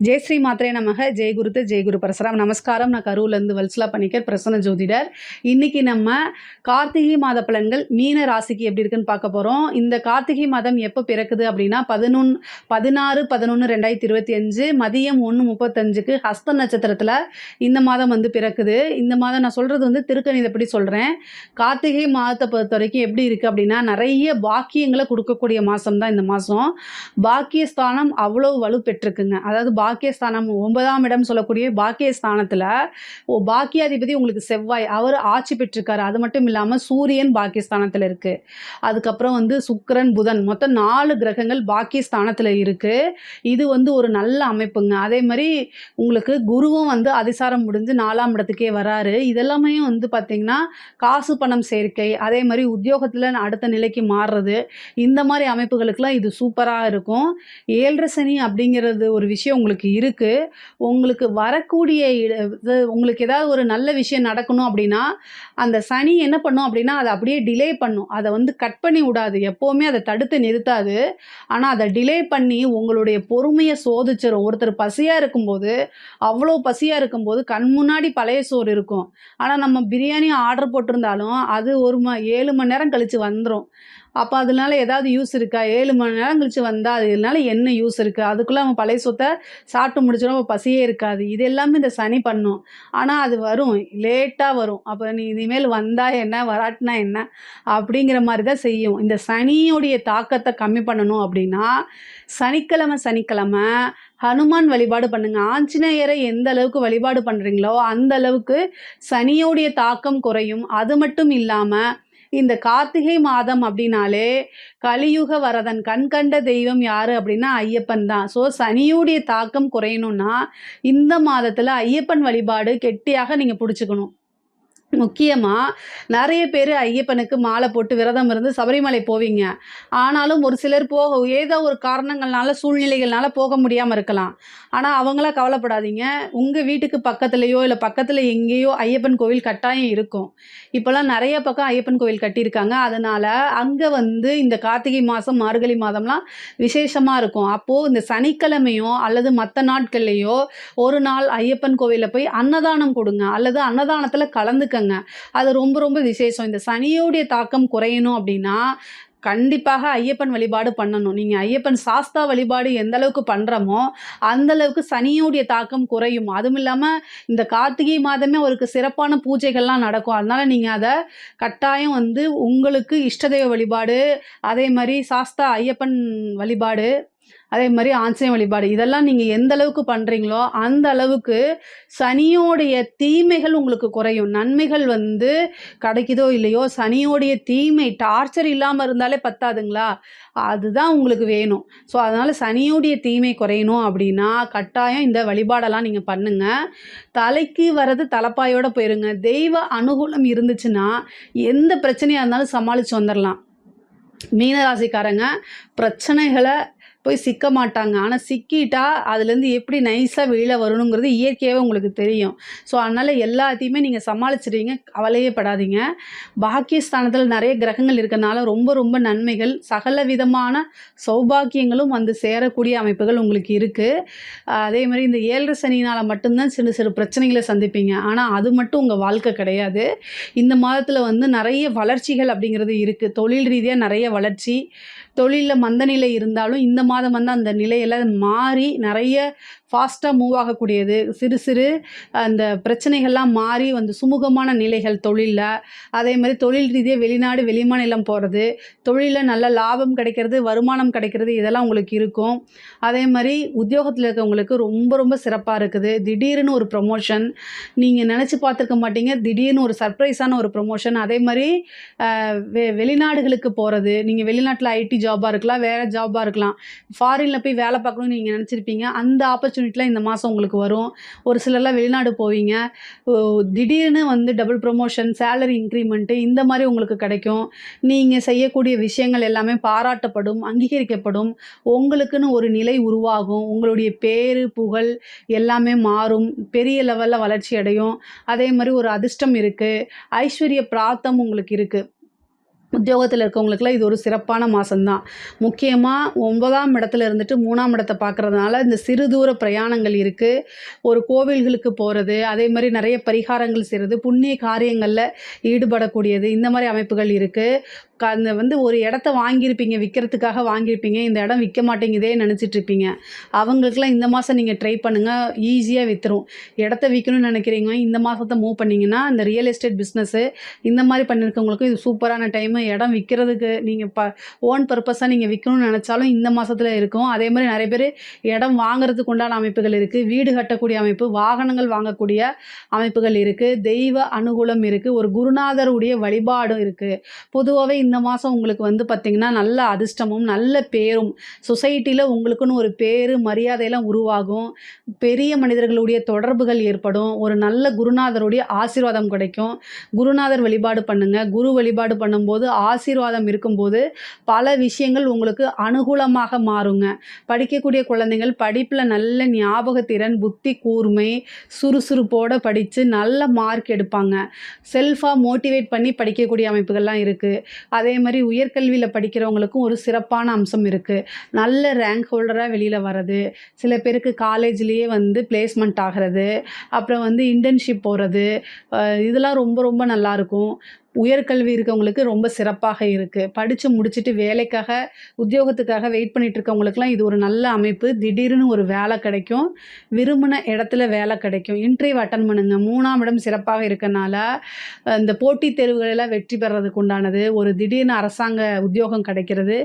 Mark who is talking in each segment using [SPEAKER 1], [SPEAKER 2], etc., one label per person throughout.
[SPEAKER 1] ஜெய் ஸ்ரீ மாத்ரே நமக. ஜெய் குருத்து ஜெய் குரு பரசுராம். நமஸ்காரம். நான் கரூர்லேருந்து வல்சலா பணிக்கர், பிரசன்ன ஜோதிடர். இன்னைக்கு நம்ம கார்த்திகை மாத பலன்கள் மீன ராசிக்கு எப்படி இருக்குன்னு பார்க்க போகிறோம். இந்த கார்த்திகை மாதம் எப்போ பிறக்குது அப்படின்னா 16/11/2025 மதியம் 1:35க்கு ஹஸ்த நட்சத்திரத்தில் இந்த மாதம் வந்து பிறக்குது. இந்த மாதம் நான் சொல்கிறது வந்து திருக்கணிதப்படி சொல்கிறேன். கார்த்திகை மாதத்தை பொறுத்த வரைக்கும் எப்படி இருக்குது அப்படின்னா, நிறைய பாக்கியங்களை கொடுக்கக்கூடிய மாதம் தான் இந்த மாதம். பாக்கியஸ்தானம் அவ்வளோ வலு பெற்றிருக்குங்க. அதாவது பாக்கியஸ்தானம் 9ஆம் இடம் சொல்லக்கூடிய பாக்கியஸ்தானத்தில் பாக்கியாதிபதி உங்களுக்கு செவ்வாய், அவர் ஆட்சி பெற்றிருக்காரு. அது மட்டும் இல்லாமல் சூரியன் பாக்கியஸ்தானத்தில் இருக்குது. அதுக்கப்புறம் வந்து சுக்கிரன், புதன், மொத்தம் 4 கிரகங்கள் பாக்கியஸ்தானத்தில் இருக்குது. இது வந்து ஒரு நல்ல அமைப்புங்க. அதே மாதிரி உங்களுக்கு குருவும் வந்து அதிசாரம் முடிஞ்சு 4ஆம் இடத்துக்கே வராரு. இதெல்லாமே வந்து பார்த்திங்கன்னா காசு பணம் சேர்க்கை, அதே மாதிரி உத்தியோகத்தில் அடுத்த நிலைக்கு மாறுறது, இந்த மாதிரி அமைப்புகளுக்கெல்லாம் இது சூப்பராக இருக்கும். 7.5 சனி அப்படிங்கிறது ஒரு விஷயம் உங்களுக்கு இருக்குது. உங்களுக்கு வரக்கூடிய உங்களுக்கு ஏதாவது ஒரு நல்ல விஷயம் நடக்கணும் அப்படின்னா அந்த சனி என்ன பண்ணும் அப்படின்னா அதை அப்படியே டிலே பண்ணும். அதை வந்து கட் பண்ணி விடாது, எப்போவுமே அதை தடுத்து நிறுத்தாது. ஆனால் அதை டிலே பண்ணி உங்களுடைய பொறுமையை சோதிச்சிடும். ஒருத்தர் பசியாக இருக்கும்போது, அவ்வளோ பசியாக இருக்கும்போது கண் முன்னாடி பழைய சோறு இருக்கும். ஆனால் நம்ம பிரியாணி ஆர்டர் போட்டிருந்தாலும் அது 7 மணி நேரம் கழித்து வந்துடும். அப்போ அதனால ஏதாவது யூஸ் இருக்கா? 7 மணி நேரம் கழித்து வந்தால் அதனால என்ன யூஸ் இருக்குது? அதுக்குள்ளே அவன் பழைய சொத்தை சாப்பிட்டு முடிச்சிடும், அவன் பசியே இருக்காது. இது எல்லாமே இந்த சனி பண்ணும். ஆனால் அது வரும், லேட்டாக வரும். அப்போ நீ இனிமேல் வந்தால் என்ன, வராட்டினா என்ன அப்படிங்கிற மாதிரி தான் செய்யும். இந்த சனியோடைய தாக்கத்தை கம்மி பண்ணணும் அப்படின்னா சனிக்கிழமை ஹனுமான் வழிபாடு பண்ணுங்க. ஆஞ்சநேயரை எந்த அளவுக்கு வழிபாடு பண்ணுறீங்களோ அந்த அளவுக்கு சனியோடைய தாக்கம் குறையும். அது மட்டும் இல்லாமல் இந்த கார்த்திகை மாதம் அப்படின்னாலே கலியுக வரதன், கண்கண்ட தெய்வம் யார் அப்படின்னா ஐயப்பன் தான். ஸோ சனியுடைய தாக்கம் குறையணும்னா இந்த மாதத்தில் ஐயப்பன் வழிபாடு கெட்டியாக நீங்கள் பிடிச்சிக்கணும். முக்கியமாக நிறைய பேர் ஐயப்பனுக்கு மாலை போட்டு விரதம் இருந்து சபரிமலை போவீங்க. ஆனாலும் ஒரு சிலர் ஏதோ ஒரு காரணங்கள்னால, சூழ்நிலைகள்னால போக முடியாமல் இருக்கலாம். ஆனால் அவங்களாம் கவலைப்படாதீங்க. உங்கள் வீட்டுக்கு பக்கத்துலேயோ இல்லை பக்கத்தில் எங்கேயோ ஐயப்பன் கோவில் கட்டாயம் இருக்கும். இப்போல்லாம் நிறைய பக்கம் ஐயப்பன் கோவில் கட்டியிருக்காங்க. அதனால் அங்கே வந்து இந்த கார்த்திகை மாதம், மார்கழி மாதம்லாம் விசேஷமாக இருக்கும். அப்போது இந்த சனிக்கிழமையோ அல்லது மற்ற நாட்கள்லேயோ ஒரு நாள் ஐயப்பன் கோவிலில் போய் அன்னதானம் கொடுங்க, அல்லது அன்னதானத்தில் கலந்துக்க. அது ரொம்ப ரொம்ப விசேஷம். இந்த சனியோடைய தாக்கம் குறையணும் அப்படின்னா கண்டிப்பாக ஐயப்பன் வழிபாடு பண்ணணும். நீங்கள் ஐயப்பன் சாஸ்தா வழிபாடு எந்த அளவுக்கு பண்ணுறமோ அந்த அளவுக்கு சனியோடைய தாக்கம் குறையும். அதுவும் இல்லாமல் இந்த கார்த்திகை மாதமே அவருக்கு சிறப்பான பூஜைகள்லாம் நடக்கும். அதனால் நீங்கள் அதை கட்டாயம் வந்து உங்களுக்கு இஷ்டதெய்வ வழிபாடு, அதே மாதிரி சாஸ்தா ஐயப்பன் வழிபாடு, அதே மாதிரி ஆஞ்சநேய வழிபாடு, இதெல்லாம் நீங்கள் எந்த அளவுக்கு பண்ணுறீங்களோ அந்த அளவுக்கு சனியோடைய தீமைகள் உங்களுக்கு குறையும். நன்மைகள் வந்து கிடைக்குதோ இல்லையோ, சனியோடைய தீமை டார்ச்சர் இல்லாமல் இருந்தாலே பத்தாதுங்களா? அதுதான் உங்களுக்கு வேணும். ஸோ அதனால் சனியோடைய தீமை குறையணும் அப்படின்னா கட்டாயம் இந்த வழிபாடெல்லாம் நீங்கள் பண்ணுங்கள். தலைக்கு வர்றது தலைப்பாயோடு போயிருங்க. தெய்வ அனுகூலம் இருந்துச்சுன்னா எந்த பிரச்சனையாக இருந்தாலும் சமாளித்து வந்துடலாம். மீனராசிக்காரங்க பிரச்சனைகளை போய் சிக்க மாட்டாங்க. ஆனால் சிக்கிட்டா அதுலேருந்து எப்படி நைஸாக வெளியில் வரணுங்கிறது இயற்கையாகவே உங்களுக்கு தெரியும். ஸோ அதனால் எல்லாத்தையுமே நீங்கள் சமாளிச்சிடுவீங்க, கவலையே படாதீங்க. பாக்கியஸ்தானத்தில் நிறைய கிரகங்கள் இருக்கிறனால ரொம்ப ரொம்ப நன்மைகள், சகல விதமான சௌபாக்கியங்களும் வந்து சேரக்கூடிய அமைப்புகள் உங்களுக்கு இருக்குது. அதே மாதிரி இந்த 7.5 சனினால் மட்டும்தான் சிறு சிறு பிரச்சனைகளை சந்திப்பீங்க. ஆனால் அது மட்டும் உங்கள் வாழ்க்கை கிடையாது. இந்த மாதத்தில் வந்து நிறைய வளர்ச்சிகள் அப்படிங்கிறது இருக்குது. தொழில் ரீதியாக நிறைய வளர்ச்சி, தொழிலில் மந்தநிலை இருந்தாலும் இந்த மாதம் வந்து அந்த நிலையெல்லாம் மாறி நிறைய ஃபாஸ்ட்டாக மூவ் ஆகக்கூடியது. சிறு சிறு அந்த பிரச்சனைகள்லாம் மாறி வந்து சுமூகமான நிலைகள் தொழிலில். அதே மாதிரி தொழில் ரீதியாக வெளிநாடு வெளிமாநிலம் போகிறது, தொழிலில் நல்ல லாபம் கிடைக்கிறது, வருமானம் கிடைக்கிறது, இதெல்லாம் உங்களுக்கு இருக்கும். அதே மாதிரி உத்தியோகத்தில் இருக்கவங்களுக்கு ரொம்ப ரொம்ப சிறப்பாக இருக்குது. திடீர்னு ஒரு ப்ரொமோஷன் நீங்கள் நினச்சி பார்த்துருக்க மாட்டீங்க. திடீர்னு ஒரு சர்ப்ரைஸான ஒரு ப்ரொமோஷன். அதே மாதிரி வெளிநாடுகளுக்கு போகிறது, நீங்கள் வெளிநாட்டில் ஐடி ஜாபாக இருக்கலாம், வேறு ஜாபாக இருக்கலாம், ஃபாரினில் போய் வேலை பார்க்கணும்னு நீங்கள் நினச்சிருப்பீங்க. அந்த ஆப்பர்ச்சுனிட்டிலாம் இந்த மாதம் உங்களுக்கு வரும். ஒரு சிலர்லாம் வெளிநாடு போவீங்க. திடீர்னு வந்து டபுள் ப்ரொமோஷன், சேலரி இன்க்ரிமெண்ட்டு, இந்த மாதிரி உங்களுக்கு கிடைக்கும். நீங்கள் செய்யக்கூடிய விஷயங்கள் எல்லாமே பாராட்டப்படும், அங்கீகரிக்கப்படும். உங்களுக்குன்னு ஒரு நிலை உருவாகும். உங்களுடைய பேரு புகழ் எல்லாமே மாறும், பெரிய லெவலில் வளர்ச்சி அடையும். அதே மாதிரி ஒரு அதிர்ஷ்டம் இருக்குது, ஐஸ்வர்ய பிராப்தம் உங்களுக்கு இருக்குது. உத்தியோகத்துல இருக்கவங்களுக்குலாம் இது ஒரு சிறப்பான மாசம் தான். முக்கியமா 9ஆம் இடத்துல இருந்துட்டு 3ஆம் இடத்த பார்க்கறதுனால, இந்த சிறு தூர பிரயாணங்கள் இருக்கு. ஒரு கோவில்களுக்கு போறது, அதே மாரி நெறைய பரிகாரங்கள் செய்றது, புண்ணிய காரியங்கள்ல ஈடுபடக்கூடியது, இந்த மாரி அமைப்புகள் இருக்கு. அந்த வந்து ஒரு இடத்த வாங்கியிருப்பீங்க, விக்கிறதுக்காக வாங்கியிருப்பீங்க. இந்த இடம் விக்க மாட்டேங்குதே நெனச்சிட்டுருப்பீங்க. அவங்களுக்கெல்லாம் இந்த மாசம் நீங்க ட்ரை பண்ணுங்க. ஈஸியா வித்துரும். இடத்த விக்கணும்னு நெனைக்கிறீங்க, இந்த மாசத்த மூவ் பண்ணீங்கன்னா, இந்த ரியல் எஸ்டேட் பிசினஸு இந்த மாரி பண்ணியிருக்கவங்களுக்கும் இது சூப்பரான டைமு. இடம் விக்கிறதுக்கு நீங்க ஓன் பர்ப்பஸா நீங்க விக்கணும்னு நெனச்சாலும் இந்த மாசத்துல இருக்கும். அதே மாரி நெறைய பேரு இடம் வாங்குறதுக்கு உண்டான அமைப்புகள் இருக்கு. வீடு கட்டக்கூடிய அமைப்பு, வாகனங்கள் வாங்கக்கூடிய அமைப்புகள் இருக்கு. தெய்வ அனுகூலம் இருக்கு. ஒரு குருநாதருடைய வழிபாடும் இருக்கு. பொதுவாவே இந்த மாசம் உங்களுக்கு வந்து பார்த்தீங்கன்னா, நல்ல அதிர்ஷ்டமும், நல்ல பேரும், சொசைட்டில உங்களுக்குன்னு ஒரு பேரு, மரியாதைலாம் உருவாகும். பெரிய மனிதர்களுடைய தொடர்புகள் ஏற்படும். ஒரு நல்ல குருநாதருடைய ஆசீர்வாதம் கிடைக்கும். குருநாதர் வழிபாடு பண்ணுங்க. குரு வழிபாடு பண்ணும்போது, ஆசீர்வாதம் இருக்கும்போது, பல விஷயங்கள் உங்களுக்கு அனுகூலமாக மாறுங்க. படிக்கக்கூடிய குழந்தைகள் படிப்புல நல்ல ஞாபகத்திறன், புத்தி கூர்மை, சுறுசுறுப்போட படிச்சு நல்ல மார்க் எடுப்பாங்க. செல்ஃபா மோட்டிவேட் பண்ணி படிக்கக்கூடிய அமைப்புகள்லாம் இருக்கு. அதே மாரி உயர்கல்வியில படிக்கிறவங்களுக்கும் ஒரு சிறப்பான அம்சம் இருக்கு. நல்ல ரேங்க் ஹோல்டரா வெளியில வர்றது, சில பேருக்கு காலேஜ்லேயே வந்து பிளேஸ்மெண்ட் ஆகுறது, அப்புறம் வந்து இன்டர்ன்ஷிப் போறது, இதெல்லாம் ரொம்ப ரொம்ப நல்லாயிருக்கும். உயர்கல்வி இருக்கவங்களுக்கு ரொம்ப சிறப்பாக இருக்கு. படிச்சு முடிச்சுட்டு வேலைக்காக, உத்தியோகத்துக்காக வெயிட் பண்ணிட்டு இருக்கவங்களுக்குலாம் இது ஒரு நல்ல அமைப்பு. திடீர்னு ஒரு வேலை கிடைக்கும். விரும்பின இடத்துல வேலை கிடைக்கும். இன்டர்வியூ அட்டெண்ட் பண்ணுங்க. 3ஆம் இடம் சிறப்பாக இருக்கனால, இந்த போட்டித் தேர்வுகளெல்லாம் வெற்றி பெறதுக்கு உண்டானது, ஒரு திடீர்னு அரசாங்க உத்தியோகம் கிடைக்கிறது,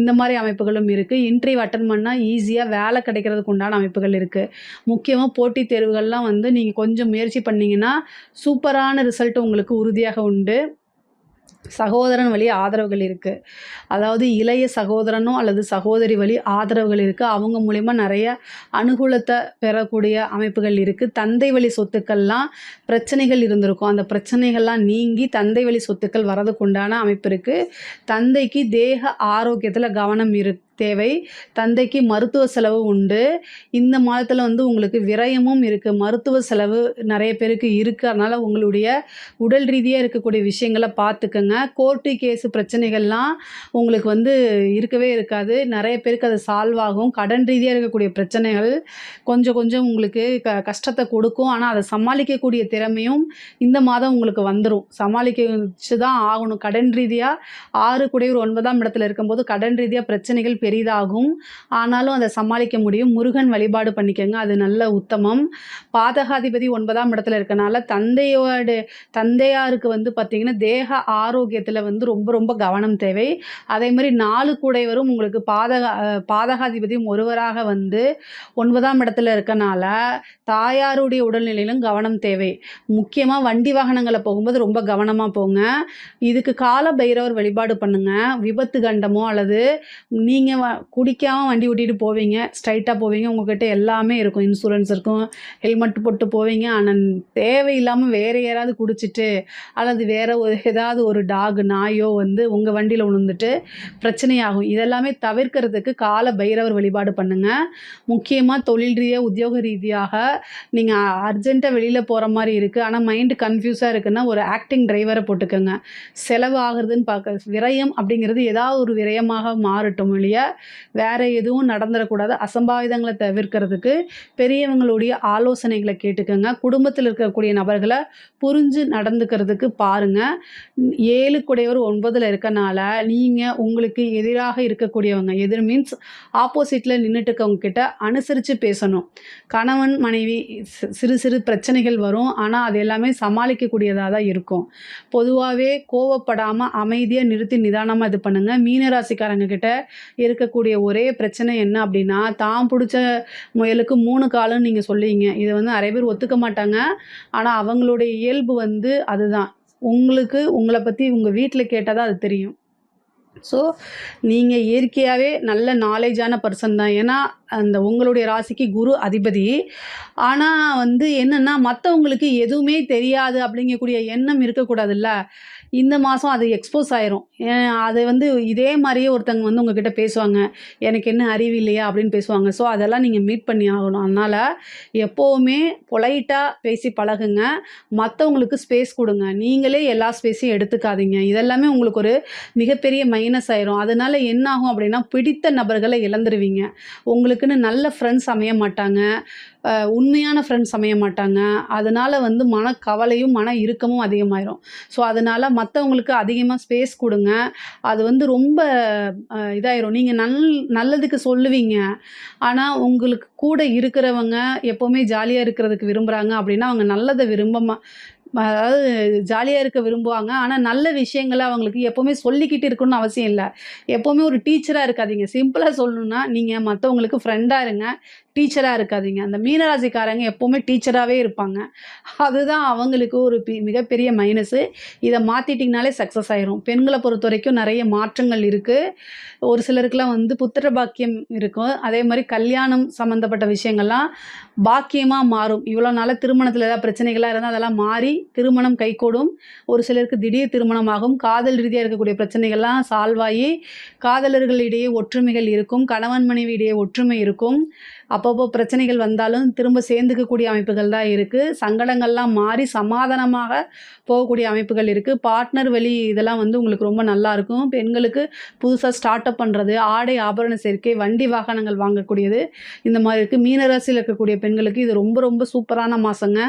[SPEAKER 1] இந்த மாரி அமைப்புகளும் இருக்கு. இன்டர்வியூ அட்டெண்ட் பண்ணா ஈஸியா வேலை கிடைக்கிறதுக்கு உண்டான அமைப்புகள் இருக்கு. முக்கியமா போட்டித் தேர்வுகள்லாம் வந்து நீங்க கொஞ்சம் முயற்சி பண்ணீங்கன்னா, சூப்பரான ரிசல்ட் உங்களுக்கு உறுதியாக உண்டு. சகோதரன் வழி ஆதரவுகள் இருக்கு. அதாவது இளைய சகோதரனோ அல்லது சகோதரி வழி ஆதரவுகள் இருக்கு. அவங்க மூலியமா நெறைய அனுகூலத்த பெறக்கூடிய அமைப்புகள் இருக்கு. தந்தை வழி சொத்துக்கள்லாம் பிரச்சனைகள் இருந்திருக்கும். அந்த பிரச்சனைகள்லாம் நீங்கி தந்தை வழி சொத்துக்கள் வரதுக்கு உண்டான அமைப்பு இருக்கு. தந்தைக்கு தேக ஆரோக்கியத்துல கவனம் தேவை. தந்தைக்கு மருத்துவ செலவு உண்டு. இந்த மாதத்துல வந்து உங்களுக்கு விரயமும் இருக்கு. மருத்துவ செலவு நெறைய பேருக்கு இருக்கு. அதனால உங்களுடைய உடல் ரீதியா இருக்கக்கூடிய விஷயங்கள பார்த்துக்கங்க. கோர்ட்டு கேஸு பிரச்சனைகள்லாம் உங்களுக்கு வந்து இருக்கவே இருக்காது. நெறைய பேருக்கு அது சால்வ் ஆகும். கடன் ரீதியா இருக்கக்கூடிய பிரச்சனைகள் கொஞ்சம் கொஞ்சம் உங்களுக்கு கஷ்டத்த கொடுக்கும். ஆனா, அத சமாளிக்கக்கூடிய திறமையும் இந்த மாதம் உங்களுக்கு வந்துரும். சமாளிச்சு தான் ஆகணும். கடன் ரீதியா 6 குடையவர் 9ஆம் இடத்துல இருக்கும்போது கடன் ரீதியா பிரச்சனைகள் பெரிதாகும். ஆனாலும் அத சமாளிக்க முடியும். முருகன் வழிபாடு பண்ணிக்கங்க. அது நல்ல உத்தமம். பாதகாதிபதி 9ஆம் இடத்துல இருக்கனால தந்தையாருக்கு வந்து பார்த்தீங்கன்னா, தேக ஆரோக்கியத்துல வந்து ரொம்ப ரொம்ப கவனம் தேவை. அதே மாரி 4 கூடையவரும் உங்களுக்கு பாதகாதிபதியும் ஒருவராக வந்து 9ஆம் இடத்துல இருக்கனால, தாயாருடைய உடல்நிலையிலும் கவனம் தேவை. முக்கியமா வண்டி வாகனங்கள்ல போகும்போது ரொம்ப கவனமா போங்க. இதுக்கு கால பைரவர் வழிபாடு பண்ணுங்க. விபத்து கண்டமோ அல்லது நீங்க குடிக்காம வண்டி ஓட்டிட்டு போவீங்க. ஸ்ட்ரைட்டா போவீங்க. உங்ககிட்ட எல்லாமே இருக்கும். இன்சூரன்ஸ் இருக்கும். ஹெல்மெட் போட்டு போவீங்க. ஆனா, தேவையில்லாம வேற யாராவது குடிச்சிட்டு அல்லது வேற ஏதாவது ஒரு நாயோ வந்து உங்க வண்டியில விழுந்துட்டு பிரச்சனையாகும். இதெல்லாமே தவிர்க்கிறதுக்கு கால பைரவர் வழிபாடு பண்ணுங்க. முக்கியமா தொழில் ரீதியா, உத்தியோக ரீதியாக நீங்க அர்ஜென்ட்டா வெளியில போற மாரி இருக்கு. ஆனா மைண்ட் கன்ஃப்யூஸா இருக்குன்னா, ஒரு ஆக்டிங் டிரைவர போட்டுக்கங்க. செலவு ஆகுறதுன்னு விரயம் அப்படிங்கிறது ஏதாவது ஒரு விரயமாக மாறட்டும் ஒழிய, வேற எதுவும் நடந்துறக்கூடாது. அசம்பாவிதங்கள தவிர்க்கிறதுக்கு பெரியவங்களுடைய ஆலோசனைகள கேட்டுக்கங்க. குடும்பத்தில இருக்கக்கூடிய நபர்கள புரிஞ்சு நடந்துக்கிறதுக்கு பாருங்க. 7 குடையவர் 9ல இருக்கனால, நீங்க உங்களுக்கு எதிராக இருக்கக்கூடியவங்க, எதிர் மீன்ஸ் ஆப்போசிட்ல நின்னுட்டு இருக்கவங்க கிட்ட அனுசரிச்சு பேசணும். கணவன், மனைவி சிறு சிறு பிரச்சனைகள் வரும். ஆனா, அது எல்லாமே சமாளிக்கக்கூடியதா தான் இருக்கும். பொதுவாவே கோவப்படாம அமைதியா நிறுத்தி நிதானமா இது பண்ணுங்க. மீன ராசிக்காரங்க கிட்ட இருக்கக்கூடிய ஒரே பிரச்சனை என்ன அப்படின்னா, தான் புடிச்ச முயலுக்கு 3 காலுன்னு நீங்க சொல்லுவீங்க. இத வந்து நெறைய பேர் ஒத்துக்க மாட்டாங்க. ஆனா, அவங்களுடைய இயல்பு வந்து அதுதான். உங்களுக்கு உங்கள பத்தி உங்க வீட்ல கேட்டா தான் அது தெரியும். ஸோ, நீங்க இயற்கையாவே நல்ல நாலேட்ஜான பர்சன் தான். ஏன்னா, அந்த உங்களுடைய ராசிக்கு குரு அதிபதி. ஆனா என்னன்னா, மத்தவங்களுக்கு எதுவுமே தெரியாது அப்படிங்கக்கூடிய எண்ணம் இருக்கக்கூடாதுல்ல. இந்த மாசம் அது எக்ஸ்போஸ் ஆயிரும். அது இதே மாரியே ஒருத்தங்க உங்ககிட்ட பேசுவாங்க. "எனக்கு என்ன அறிவு இல்லையா?" அப்படின்னு பேசுவாங்க. ஸோ, அதெல்லாம் நீங்க மீட் பண்ணி ஆகணும். அதனால எப்பவுமே பொலைட்டா பேசி பழகுங்க. மத்தவங்களுக்கு ஸ்பேஸ் குடுங்க. நீங்களே எல்லா ஸ்பேஸையும் எடுத்துக்காதீங்க. இதெல்லாமே உங்களுக்கு ஒரு மிகப்பெரிய மைனஸ் ஆயிரும். அதனால என்ன ஆகும் அப்படின்னா, பிடித்த நபர்கள இழந்துருவீங்க. உங்களுக்குன்னு நல்ல ஃப்ரெண்ட்ஸ் அமைய மாட்டாங்க. உண்மையான ஃப்ரெண்ட்ஸ் அமைய மாட்டாங்க. அதனால மனக்கவலையும், மன இறுக்கமும் அதிகமாயிரும். ஸோ, அதனால மத்தவங்களுக்கு அதிகமா ஸ்பேஸ் குடுங்க. அது ரொம்ப இதாயிரும். நீங்க நல்லதுக்கு சொல்லுவீங்க. ஆனா, உங்களுக்கு கூட இருக்கிறவங்க எப்பவுமே ஜாலியா இருக்கிறதுக்கு விரும்புறாங்க அப்படின்னா, அவங்க நல்லத அதாவது ஜாலியா இருக்க விரும்புவாங்க. ஆனா, நல்ல விஷயங்கள அவங்களுக்கு எப்பவுமே சொல்லிக்கிட்டு இருக்கணும்னு அவசியம் இல்ல. எப்பவுமே ஒரு டீச்சரா இருக்காதீங்க. சிம்பிளா சொல்லணும்னா, நீங்க மத்தவங்களுக்கு ஃப்ரெண்டா இருங்க. டீச்சரா இருக்காதீங்க. அந்த மீனராசிக்காரங்க எப்பவுமே டீச்சராவே இருப்பாங்க. அதுதான் அவங்களுக்கு ஒரு மிகப்பெரிய மைனஸு. இத மாத்திட்டீங்கனாலே சக்சஸ் ஆயிரும். பெண்கள பொறுத்தவரைக்கும் நெறைய மாற்றங்கள் இருக்கு. ஒரு சிலருக்குலாம் புத்திர பாக்கியம் இருக்கும். அதே மாரி கல்யாணம் சம்மந்தப்பட்ட விஷயங்கள்லாம் பாக்கியமா மாறும். இவ்வளோ நாளா திருமணத்தில ஏதாவது பிரச்சனைகள்லாம் இருந்தா அதெல்லாம் மாறி திருமணம் கைகூடும். ஒரு சிலருக்கு திடீர் திருமணமாகும். காதல் ரீதியா இருக்கக்கூடிய பிரச்சனைகள்லாம் சால்வ் ஆயி, காதலர்களிடையே ஒற்றுமைகள் இருக்கும். கணவன் மனைவி இடையே ஒற்றுமை இருக்கும். அப்பப்போ பிரச்சனைகள் வந்தாலும் திரும்ப சேர்ந்துக்கக்கூடிய அமைப்புகள் தான் இருக்கு. சங்கடங்கள்லாம் மாறி சமாதானமாக போகக்கூடிய அமைப்புகள் இருக்கு. பார்ட்னர் வழி இதெல்லாம் உங்களுக்கு ரொம்ப நல்லாயிருக்கும். பெண்களுக்கு புதுசா ஸ்டார்ட் அப் பண்றது, ஆடை ஆபரண சேர்க்கை, வண்டி வாகனங்கள் வாங்கக்கூடியது, இந்த மாரி இருக்கு. மீன ராசியில இருக்கக்கூடிய பெண்களுக்கு இது ரொம்ப ரொம்ப சூப்பரான மாசங்க.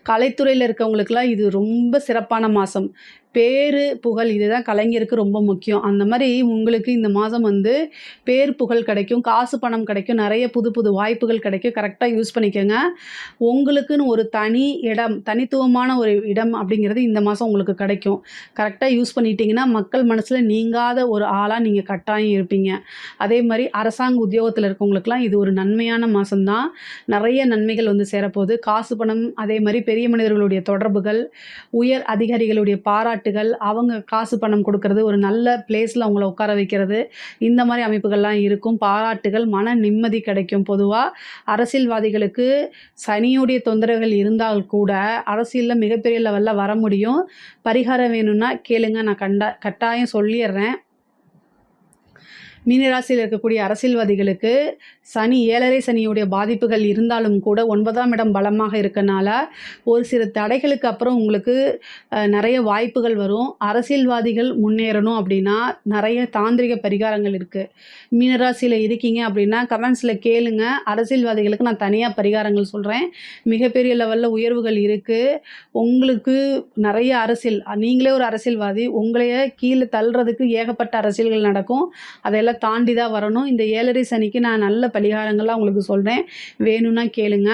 [SPEAKER 1] கலைத்துறையில இருக்கவங்களுக்கெல்லாம் இது ரொம்ப சிறப்பான மாசம். பேரு, புகழ் இதுதான் கலைஞருக்கு ரொம்ப முக்கியம். அந்த மாரி உங்களுக்கு இந்த மாதம் பேர், புகழ் கிடைக்கும். காசு, பணம் கிடைக்கும். நெறைய புது புது வாய்ப்புகள் கிடைக்கும். கரெக்ட்டா யூஸ் பண்ணிக்கங்க. உங்களுக்குன்னு ஒரு தனி இடம், தனித்துவமான ஒரு இடம் அப்படிங்கிறது இந்த மாசம் உங்களுக்கு கிடைக்கும். கரெக்ட்டா யூஸ் பண்ணிட்டீங்கன்னா, மக்கள் மனசுல நீங்காத ஒரு ஆளா நீங்க கட்டாயம் இருப்பீங்க. அதே மாரி அரசாங்க உத்தியோகத்தில இருக்கவங்களுக்கெல்லாம் இது ஒரு நன்மையான மாசம் தான். நெறைய நன்மைகள் சேரப்போகுது. காசு, பணம் அதே மாரி பெரிய மனிதர்களுடைய தொடர்புகள், உயர் அதிகாரிகளுடைய பாராட்டுகள், அவங்க காசு பணம் குடுக்கறது, ஒரு நல்ல பிளேஸ்ல அவங்கள உட்கார வைக்கிறது, இந்த மாரி அமைப்புகள்லாம் இருக்கும். பாராட்டுகள், மன நிம்மதி கிடைக்கும். பொதுவா அரசியல்வாதிகளுக்கு சனியுடைய தொந்தரவுகள் இருந்தால் கூட, அரசியல்ல மிகப்பெரிய லெவல்ல வர முடியும். பரிகாரம் வேணும்னா கேளுங்க. நான் கட்டாயம் சொல்லிர்றேன். மீனராசியில் இருக்கக்கூடிய அரசியல்வாதிகளுக்கு சனி 7.5 சனியுடைய பாதிப்புகள் இருந்தாலும் கூட 9ஆம் இடம் பலமாக இருக்கனால, ஒரு சில தடைகளுக்கு அப்புறம் உங்களுக்கு நெறைய வாய்ப்புகள் வரும். அரசியல்வாதிகள் முன்னேறணும் அப்படின்னா, நெறைய தாந்திரிக பரிகாரங்கள் இருக்கு. மீனராசியில இருக்கீங்க அப்படின்னா, கமெண்ட்ஸ்ல கேளுங்க. அரசியல்வாதிகளுக்கு நான் தனியா பரிகாரங்கள் சொல்றேன். மிகப்பெரிய லெவல்ல உயர்வுகள் இருக்கு. உங்களுக்கு நெறைய அரசியல் நீங்களே ஒரு அரசியல்வாதி. உங்களையே கீழ தள்றதுக்கு ஏகப்பட்ட அரசியல்கள் நடக்கும். அதெல்லாம் தாண்டி தான் வரணும். இந்த 7.5 சனிக்கு நான் நல்ல பரிகாரங்கள்லாம் உங்களுக்கு சொல்றேன். வேணும்னா கேளுங்க.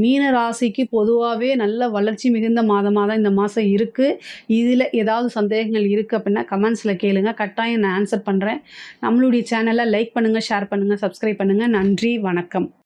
[SPEAKER 1] மீன ராசிக்கு பொதுவாவே நல்ல வளர்ச்சி மிகுந்த மாதமா தான் இந்த மாசம் இருக்கு. இதில ஏதாவது சந்தேகங்கள் இருக்கு அப்படின்னா கமெண்ட்ஸ்ல கேளுங்க. கட்டாயம் நான் ஆன்சர் பண்றேன். நம்மளுடைய சேனல லைக் பண்ணுங்க, ஷேர் பண்ணுங்க, சப்ஸ்கிரைப் பண்ணுங்க. நன்றி, வணக்கம்.